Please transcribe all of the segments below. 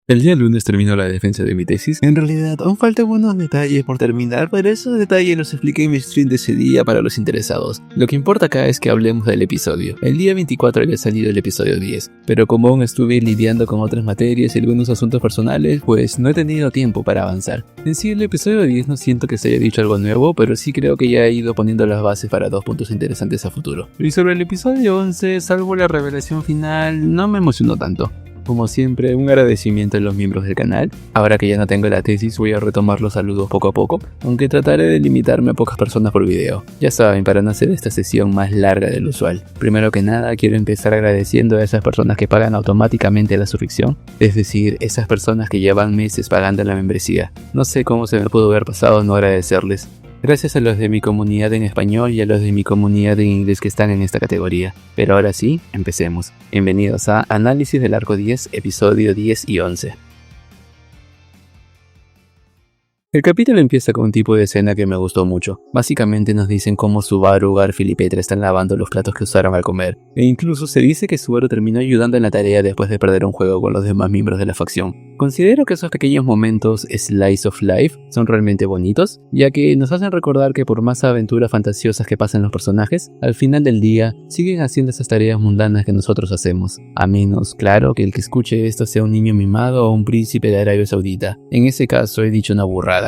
El día lunes terminó la defensa de mi tesis. En realidad, aún faltan unos detalles por terminar, pero esos detalles los expliqué en mi stream de ese día para los interesados. Lo que importa acá es que hablemos del episodio. El día 24 había salido el episodio 10, pero como aún estuve lidiando con otras materias y algunos asuntos personales, pues no he tenido tiempo para avanzar. En sí, el episodio 10 no siento que se haya dicho algo nuevo, pero sí creo que ya he ido poniendo las bases para dos puntos interesantes a futuro. Y sobre el episodio 11, salvo la revelación final, no me emocionó tanto. Como siempre, un agradecimiento a los miembros del canal. Ahora que ya no tengo la tesis, voy a retomar los saludos poco a poco, aunque trataré de limitarme a pocas personas por video. Ya saben, para no hacer esta sesión más larga del usual. Primero que nada, quiero empezar agradeciendo a esas personas que pagan automáticamente la suscripción, es decir, esas personas que llevan meses pagando la membresía. No sé cómo se me pudo haber pasado no agradecerles. Gracias a los de mi comunidad en español y a los de mi comunidad en inglés que están en esta categoría. Pero ahora sí, empecemos. Bienvenidos a Análisis del Arco 10, episodio 10 y 11. El capítulo empieza con un tipo de escena que me gustó mucho. Básicamente nos dicen cómo Subaru, Garfield y Petra están lavando los platos que usaron al comer. E incluso se dice que Subaru terminó ayudando en la tarea después de perder un juego con los demás miembros de la facción. Considero que esos pequeños momentos slice of life son realmente bonitos, ya que nos hacen recordar que por más aventuras fantasiosas que pasen los personajes, al final del día siguen haciendo esas tareas mundanas que nosotros hacemos. A menos, claro, que el que escuche esto sea un niño mimado o un príncipe de Arabia Saudita. En ese caso he dicho una burrada.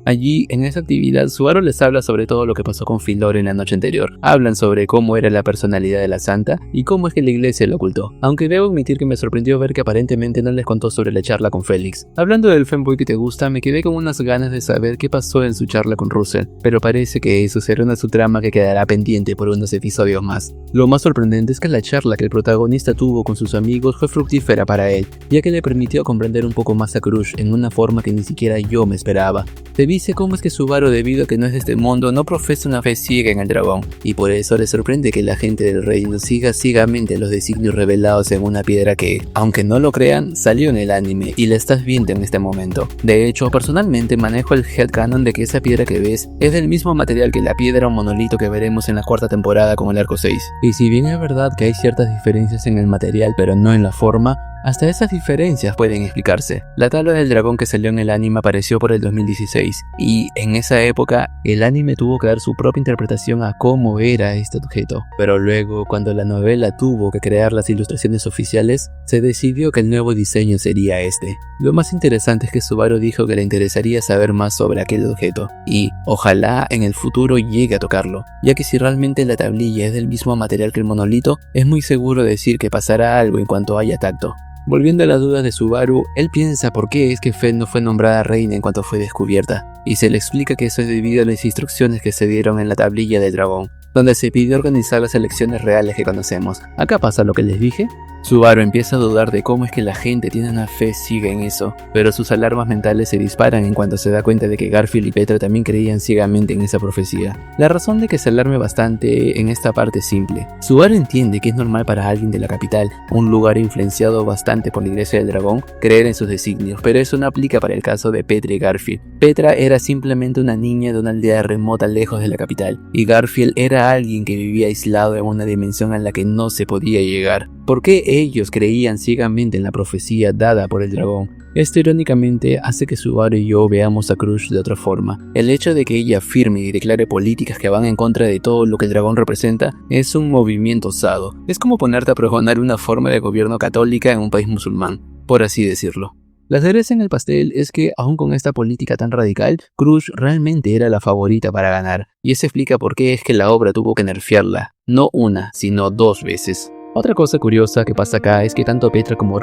Allí, en esa actividad, Subaru les habla sobre todo lo que pasó con Filor en la noche anterior. Hablan sobre cómo era la personalidad de la santa y cómo es que la iglesia lo ocultó. Aunque debo admitir que me sorprendió ver que aparentemente no les contó sobre la charla con Félix. Hablando del fanboy que te gusta, me quedé con unas ganas de saber qué pasó en su charla con Russell, pero parece que eso será una subtrama que quedará pendiente por unos episodios más. Lo más sorprendente es que la charla que el protagonista tuvo con sus amigos fue fructífera para él, ya que le permitió comprender un poco más a Crush en una forma que ni siquiera yo me esperaba. Se dice cómo es que Subaru, debido a que no es de este mundo, no profesa una fe ciega en el dragón, y por eso le sorprende que la gente del reino siga ciegamente los designios revelados en una piedra que, aunque no lo crean, salió en el anime y la estás viendo en este momento. De hecho, personalmente manejo el headcanon de que esa piedra que ves es del mismo material que la piedra o monolito que veremos en la cuarta temporada con el arco 6. Y si bien es verdad que hay ciertas diferencias en el material pero no en la forma, hasta esas diferencias pueden explicarse. La tabla del dragón que salió en el anime apareció por el 2016 y en esa época el anime tuvo que dar su propia interpretación a cómo era este objeto. Pero luego, cuando la novela tuvo que crear las ilustraciones oficiales, se decidió que el nuevo diseño sería este. Lo más interesante es que Subaru dijo que le interesaría saber más sobre aquel objeto y ojalá en el futuro llegue a tocarlo, ya que si realmente la tablilla es del mismo material que el monolito, es muy seguro decir que pasará algo en cuanto haya tacto. Volviendo a las dudas de Subaru, él piensa por qué es que Fed no fue nombrada reina en cuanto fue descubierta, y se le explica que eso es debido a las instrucciones que se dieron en la tablilla del dragón, donde se pidió organizar las elecciones reales que conocemos. Acá pasa lo que les dije. Subaru empieza a dudar de cómo es que la gente tiene una fe ciega en eso, pero sus alarmas mentales se disparan en cuanto se da cuenta de que Garfield y Petra también creían ciegamente en esa profecía. La razón de que se alarme bastante en esta parte es simple. Subaru entiende que es normal para alguien de la capital, un lugar influenciado bastante por la iglesia del dragón, creer en sus designios, pero eso no aplica para el caso de Petra y Garfield. Petra era simplemente una niña de una aldea remota lejos de la capital, y Garfield era alguien que vivía aislado en una dimensión a la que no se podía llegar. ¿Por qué ellos creían ciegamente en la profecía dada por el dragón? Esto irónicamente hace que Subaru y yo veamos a Crush de otra forma. El hecho de que ella afirme y declare políticas que van en contra de todo lo que el dragón representa es un movimiento osado. Es como ponerte a pregonar una forma de gobierno católica en un país musulmán, por así decirlo. La cereza en el pastel es que, aun con esta política tan radical, Crush realmente era la favorita para ganar, y eso explica por qué es que la obra tuvo que nerfearla, no una, sino 2 veces. Otra cosa curiosa que pasa acá es que tanto Petra como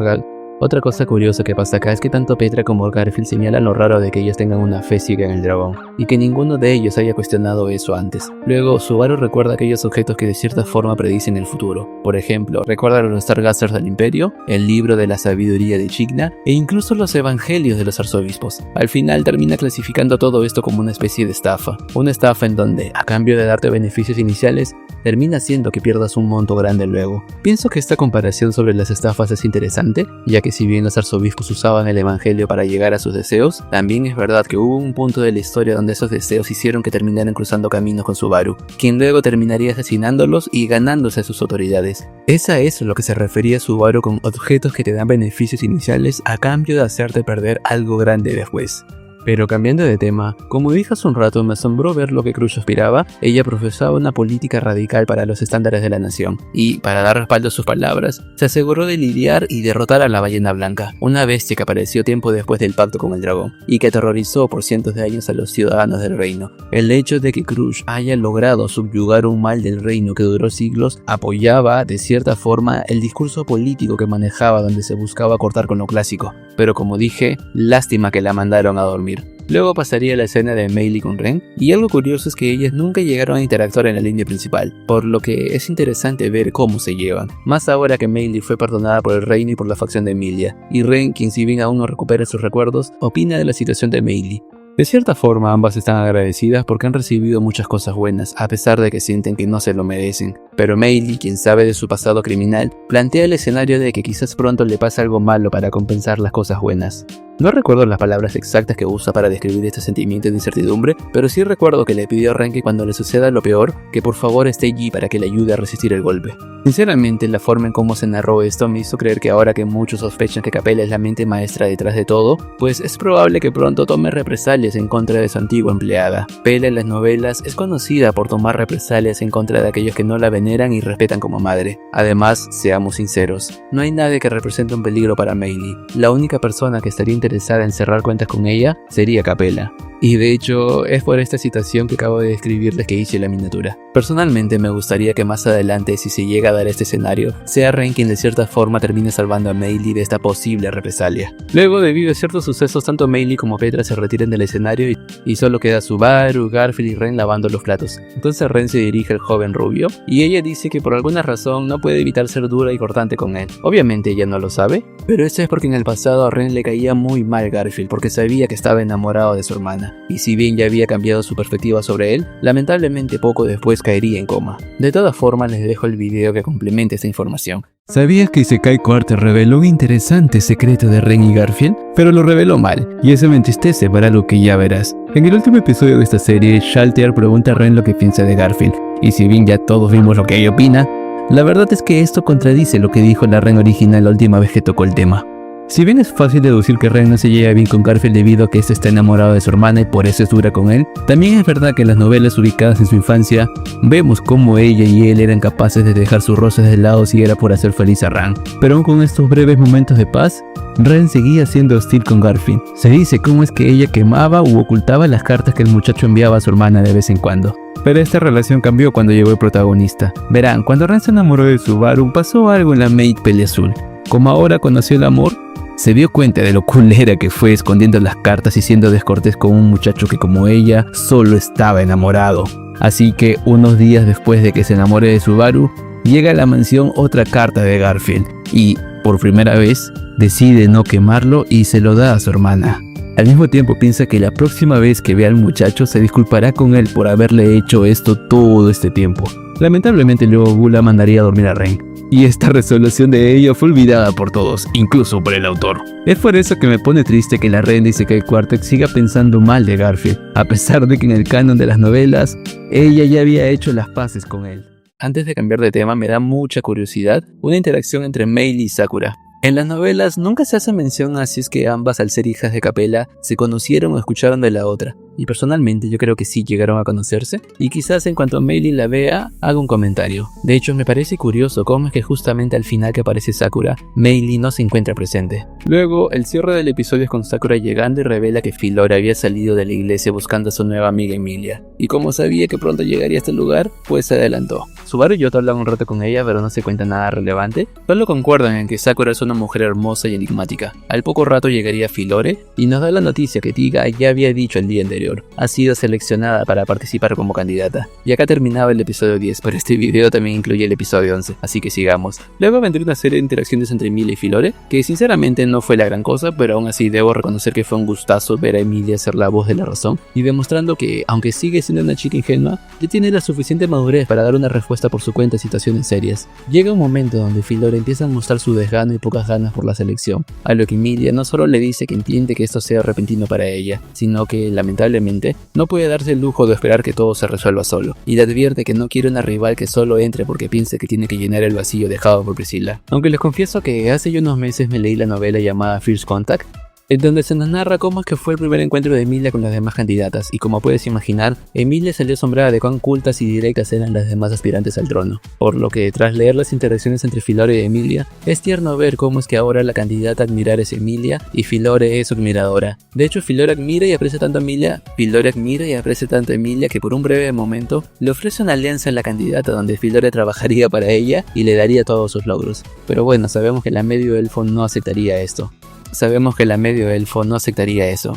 Garfield señalan lo raro de que ellos tengan una fe ciega en el dragón, y que ninguno de ellos haya cuestionado eso antes. Luego, Subaru recuerda aquellos objetos que de cierta forma predicen el futuro. Por ejemplo, recuerda los Stargazers del Imperio, el libro de la sabiduría de Chigna, e incluso los evangelios de los arzobispos. Al final termina clasificando todo esto como una especie de estafa. Una estafa en donde, a cambio de darte beneficios iniciales, termina haciendo que pierdas un monto grande luego. Pienso que esta comparación sobre las estafas es interesante, ya que que si bien los arzobispos usaban el evangelio para llegar a sus deseos, también es verdad que hubo un punto de la historia donde esos deseos hicieron que terminaran cruzando caminos con Subaru, quien luego terminaría asesinándolos y ganándose a sus autoridades. Es a eso lo que se refería Subaru con objetos que te dan beneficios iniciales a cambio de hacerte perder algo grande después. Pero cambiando de tema, como dije hace un rato, me asombró ver lo que Crush aspiraba. Ella profesaba una política radical para los estándares de la nación, y para dar respaldo a sus palabras, se aseguró de lidiar y derrotar a la ballena blanca, una bestia que apareció tiempo después del pacto con el dragón, y que aterrorizó por cientos de años a los ciudadanos del reino. El hecho de que Crush haya logrado subyugar un mal del reino que duró siglos, apoyaba, de cierta forma, el discurso político que manejaba, donde se buscaba cortar con lo clásico. Pero como dije, lástima que la mandaron a dormir. Luego pasaría la escena de Meili con Ren, y algo curioso es que ellas nunca llegaron a interactuar en la línea principal, por lo que es interesante ver cómo se llevan, más ahora que Meili fue perdonada por el reino y por la facción de Emilia, y Ren, quien si bien aún no recupera sus recuerdos, opina de la situación de Meili. De cierta forma ambas están agradecidas porque han recibido muchas cosas buenas, a pesar de que sienten que no se lo merecen. Pero Meili, quien sabe de su pasado criminal, plantea el escenario de que quizás pronto le pase algo malo para compensar las cosas buenas. No recuerdo las palabras exactas que usa para describir este sentimiento de incertidumbre, pero sí recuerdo que le pidió a Ren que cuando le suceda lo peor, que por favor esté allí para que le ayude a resistir el golpe. Sinceramente, la forma en cómo se narró esto me hizo creer que ahora que muchos sospechan que Capella es la mente maestra detrás de todo, pues es probable que pronto tome represalias en contra de su antigua empleada. Pela en las novelas es conocida por tomar represalias en contra de aquellos que no la veneran y respetan como madre. Además, seamos sinceros, no hay nadie que represente un peligro para Meili. La única persona que estaría interesada en cerrar cuentas con ella sería Capella. Y de hecho, es por esta situación que acabo de describirles que hice la miniatura. Personalmente me gustaría que más adelante, si se llega a dar este escenario, sea Ren quien de cierta forma termine salvando a Meili de esta posible represalia. Luego, debido a ciertos sucesos, tanto Meili como Petra se retiran del escenario y solo queda Subaru, Garfield y Ren lavando los platos. Entonces Ren se dirige al joven rubio y ella dice que por alguna razón no puede evitar ser dura y cortante con él. Obviamente ella no lo sabe, pero eso es porque en el pasado a Ren le caía muy mal Garfield porque sabía que estaba enamorado de su hermana. Y si bien ya había cambiado su perspectiva sobre él, lamentablemente poco después caería en coma. De todas formas les dejo el video que complementa esta información. ¿Sabías que Isekai Quarter reveló un interesante secreto de Ren y Garfield? Pero lo reveló mal, y eso me entristece para lo que ya verás. En el último episodio de esta serie, Shalter pregunta a Ren lo que piensa de Garfield, y si bien ya todos vimos lo que ella opina, la verdad es que esto contradice lo que dijo la Ren original la última vez que tocó el tema. Si bien es fácil deducir que Ren no se lleva bien con Garfield debido a que éste está enamorado de su hermana y por eso es dura con él, también es verdad que en las novelas ubicadas en su infancia, vemos cómo ella y él eran capaces de dejar sus rosas de lado si era por hacer feliz a Ren. Pero aún con estos breves momentos de paz, Ren seguía siendo hostil con Garfield. Se dice cómo es que ella quemaba u ocultaba las cartas que el muchacho enviaba a su hermana de vez en cuando. Pero esta relación cambió cuando llegó el protagonista. Verán, cuando Ren se enamoró de Subaru, pasó algo en la Maid Pele Azul. Como ahora conoció el amor, se dio cuenta de lo culera que fue escondiendo las cartas y siendo descortés con un muchacho que como ella solo estaba enamorado. Así que unos días después de que se enamore de Subaru, llega a la mansión otra carta de Garfield y, por primera vez, decide no quemarlo y se lo da a su hermana. Al mismo tiempo piensa que la próxima vez que vea al muchacho se disculpará con él por haberle hecho esto todo este tiempo. Lamentablemente luego Gula mandaría a dormir a Ren. Y esta resolución de ello fue olvidada por todos, incluso por el autor. Es por eso que me pone triste que la Ren de Isekai Quartet siga pensando mal de Garfield, a pesar de que en el canon de las novelas, ella ya había hecho las paces con él. Antes de cambiar de tema, me da mucha curiosidad una interacción entre Meili y Sakura. En las novelas nunca se hace mención a si es que ambas, al ser hijas de Capella, se conocieron o escucharon de la otra. Y personalmente yo creo que sí llegaron a conocerse, y quizás en cuanto Meili la vea, haga un comentario. De hecho, me parece curioso cómo es que justamente al final que aparece Sakura, Meili no se encuentra presente. Luego, el cierre del episodio es con Sakura llegando y revela que Philore había salido de la iglesia buscando a su nueva amiga Emilia. Y como sabía que pronto llegaría a este lugar, pues se adelantó. Subaru y Yoto hablan un rato con ella, pero no se cuenta nada relevante. Solo concuerdan en que Sakura es una mujer hermosa y enigmática. Al poco rato llegaría Philore y nos da la noticia que Tiga ya había dicho el día anterior. anterior, ha sido seleccionada para participar como candidata. Y acá terminaba el episodio 10, pero este video también incluye el episodio 11, así que sigamos. Luego vendría una serie de interacciones entre Emilia y Filore, que sinceramente no fue la gran cosa, pero aún así debo reconocer que fue un gustazo ver a Emilia ser la voz de la razón, y demostrando que, aunque sigue siendo una chica ingenua, ya tiene la suficiente madurez para dar una respuesta por su cuenta a situaciones serias. Llega un momento donde Filore empieza a mostrar su desgano y pocas ganas por la selección, a lo que Emilia no solo le dice que entiende que esto sea repentino para ella, sino que, lamentablemente, no puede darse el lujo de esperar que todo se resuelva solo, y le advierte que no quiere una rival que solo entre porque piense que tiene que llenar el vacío dejado por Priscilla. Aunque les confieso que hace ya unos meses me leí la novela llamada First Contact, en donde se nos narra cómo es que fue el primer encuentro de Emilia con las demás candidatas, y como puedes imaginar, Emilia salió asombrada de cuán cultas y directas eran las demás aspirantes al trono, por lo que tras leer las interacciones entre Filore y Emilia, es tierno ver cómo es que ahora la candidata a admirar es Emilia, y Filore es su admiradora. De hecho, Filore admira y aprecia tanto a Emilia, que por un breve momento le ofrece una alianza en la candidata donde Filore trabajaría para ella y le daría todos sus logros. Pero bueno, sabemos que la medio elfo no aceptaría esto.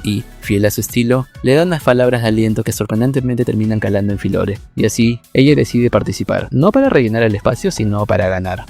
Y, fiel a su estilo, le da unas palabras de aliento que sorprendentemente terminan calando en Filore, y así, ella decide participar, no para rellenar el espacio, sino para ganar.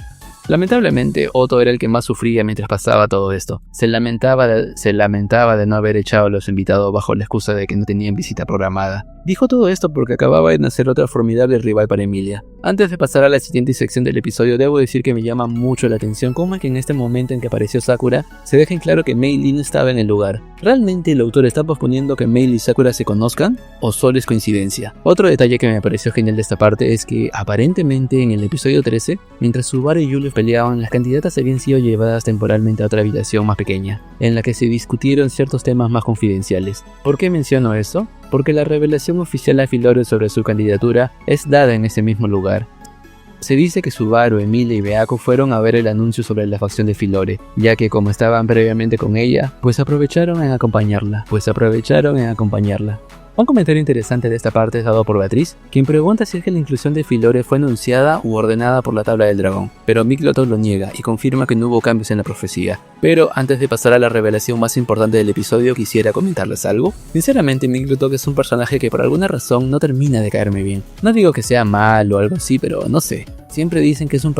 Lamentablemente, Otto era el que más sufría mientras pasaba todo esto. Se lamentaba de no haber echado a los invitados bajo la excusa de que no tenían visita programada. Dijo todo esto porque acababa de nacer otra formidable rival para Emilia. Antes de pasar a la siguiente sección del episodio, debo decir que me llama mucho la atención cómo es que en este momento en que apareció Sakura, se deja en claro que Meili no estaba en el lugar. ¿Realmente el autor está posponiendo que Meili y Sakura se conozcan? ¿O solo es coincidencia? Otro detalle que me pareció genial de esta parte es que, aparentemente en el episodio 13, mientras Subaru y Julius peleaban, las candidatas habían sido llevadas temporalmente a otra habitación más pequeña, en la que se discutieron ciertos temas más confidenciales. ¿Por qué menciono esto? Porque la revelación oficial a Filore sobre su candidatura es dada en ese mismo lugar. Se dice que Subaru, Emilia y Beako fueron a ver el anuncio sobre la facción de Filore, ya que como estaban previamente con ella, pues aprovecharon en acompañarla. Un comentario interesante de esta parte es dado por Beatriz, quien pregunta si es que la inclusión de Filore fue anunciada u ordenada por la tabla del dragón, pero Miklotok lo niega y confirma que no hubo cambios en la profecía. Pero antes de pasar a la revelación más importante del episodio, quisiera comentarles algo. Sinceramente, Miklotok es un personaje que por alguna razón no termina de caerme bien. No digo que sea mal o algo así, pero no sé. Siempre dicen que es una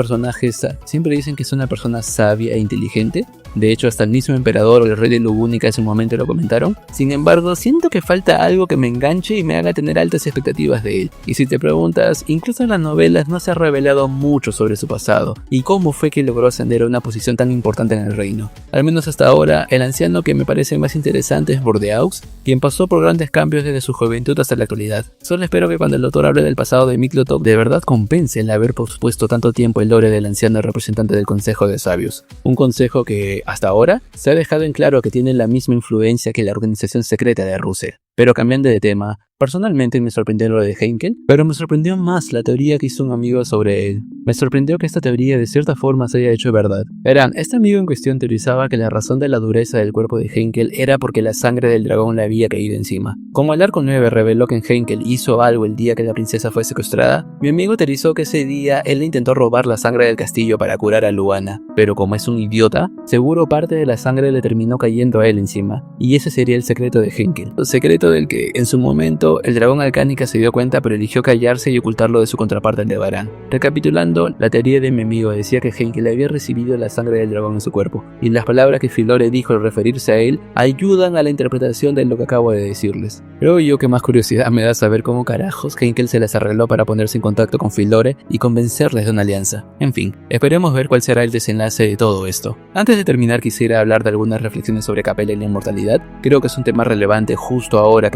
persona sabia e inteligente. De hecho, hasta el mismo emperador o el rey de Lugúnica en su momento lo comentaron. Sin embargo, siento que falta algo que me enganche y me haga tener altas expectativas de él. Y si te preguntas, incluso en las novelas no se ha revelado mucho sobre su pasado y cómo fue que logró ascender a una posición tan importante en el reino. Al menos hasta ahora, el anciano que me parece más interesante es Bordeaux, quien pasó por grandes cambios desde su juventud hasta la actualidad. Solo espero que cuando el autor hable del pasado de Miklotok, de verdad compense el haber pospuesto tanto tiempo el lore del anciano representante del Consejo de Sabios. Un consejo que, hasta ahora, se ha dejado en claro que tiene la misma influencia que la organización secreta de Russell. Pero cambiando de tema, personalmente me sorprendió lo de Heinkel, pero me sorprendió más la teoría que hizo un amigo sobre él. Me sorprendió que esta teoría de cierta forma se haya hecho verdad. Verán, este amigo en cuestión teorizaba que la razón de la dureza del cuerpo de Heinkel era porque la sangre del dragón le había caído encima. Como el arco 9 reveló que Heinkel hizo algo el día que la princesa fue secuestrada, mi amigo teorizó que ese día él intentó robar la sangre del castillo para curar a Luana, pero como es un idiota, seguro parte de la sangre le terminó cayendo a él encima, y ese sería el secreto de Heinkel. El secreto del que, en su momento, el dragón Alcánica se dio cuenta pero eligió callarse y ocultarlo de su contraparte Aldebarán. Recapitulando, la teoría de mi amigo decía que Heinkel había recibido la sangre del dragón en su cuerpo, y las palabras que Filore dijo al referirse a él ayudan a la interpretación de lo que acabo de decirles. Creo yo que más curiosidad me da saber cómo carajos Heinkel se les arregló para ponerse en contacto con Filore y convencerles de una alianza. En fin, esperemos ver cuál será el desenlace de todo esto. Antes de terminar, quisiera hablar de algunas reflexiones sobre Capella y la inmortalidad. Creo que es un tema relevante justo ahora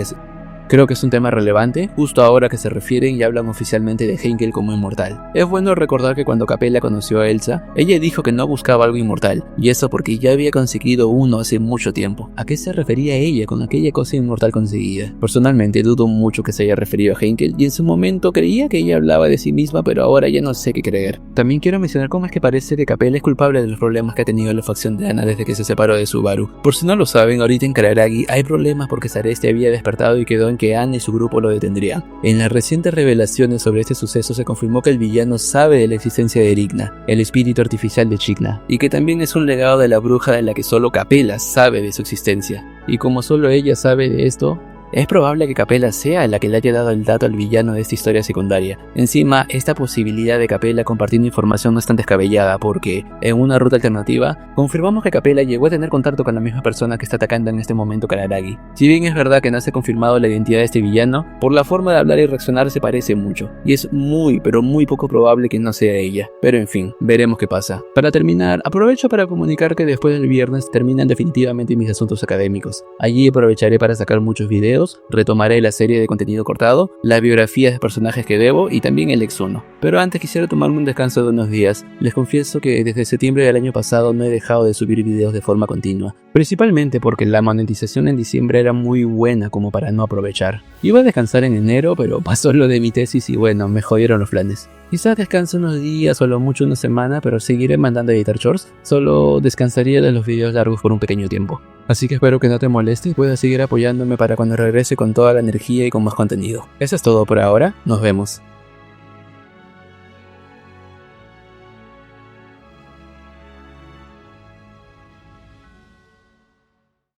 que se refieren y hablan oficialmente de Heinkel como inmortal. Es bueno recordar que cuando Capella conoció a Elsa, ella dijo que no buscaba algo inmortal, y eso porque ya había conseguido uno hace mucho tiempo. ¿A qué se refería ella con aquella cosa inmortal conseguida? Personalmente dudo mucho que se haya referido a Heinkel, y en su momento creía que ella hablaba de sí misma, pero ahora ya no sé qué creer. También quiero mencionar cómo es que parece que Capella es culpable de los problemas que ha tenido la facción de Anna desde que se separó de Subaru. Por si no lo saben, ahorita en Kararagi hay problemas porque Sareste había despertado y quedó en que Anna y su grupo lo detendrían. En las recientes revelaciones sobre este suceso se confirmó que el villano sabe de la existencia de Erigna, el espíritu artificial de Chikna, y que también es un legado de la bruja de la que solo Capella sabe de su existencia. Y como solo ella sabe de esto, Es probable que Capella sea la que le haya dado el dato al villano de esta historia secundaria. Encima, esta posibilidad de Capella compartiendo información no es tan descabellada porque, en una ruta alternativa, confirmamos que Capella llegó a tener contacto con la misma persona que está atacando en este momento Kararagi. Si bien es verdad que no se ha confirmado la identidad de este villano, por la forma de hablar y reaccionar se parece mucho, y es muy pero muy poco probable que no sea ella. Pero en fin, veremos qué pasa. Para terminar, aprovecho para comunicar que después del viernes terminan definitivamente mis asuntos académicos. Allí aprovecharé para sacar muchos videos, retomaré la serie de contenido cortado, las biografías de personajes que debo y también el ex 1. Pero antes quisiera tomarme un descanso de unos días. Les confieso que desde septiembre del año pasado no he dejado de subir videos de forma continua, principalmente porque la monetización en diciembre era muy buena como para no aprovechar. Iba a descansar en enero, pero pasó lo de mi tesis y bueno, me jodieron los planes. Quizás descanse unos días o a lo mucho una semana, pero seguiré mandando a editar shorts. Solo descansaría de los videos largos por un pequeño tiempo. Así que espero que no te moleste y puedas seguir apoyándome para cuando regrese con toda la energía y con más contenido. Eso es todo por ahora, nos vemos.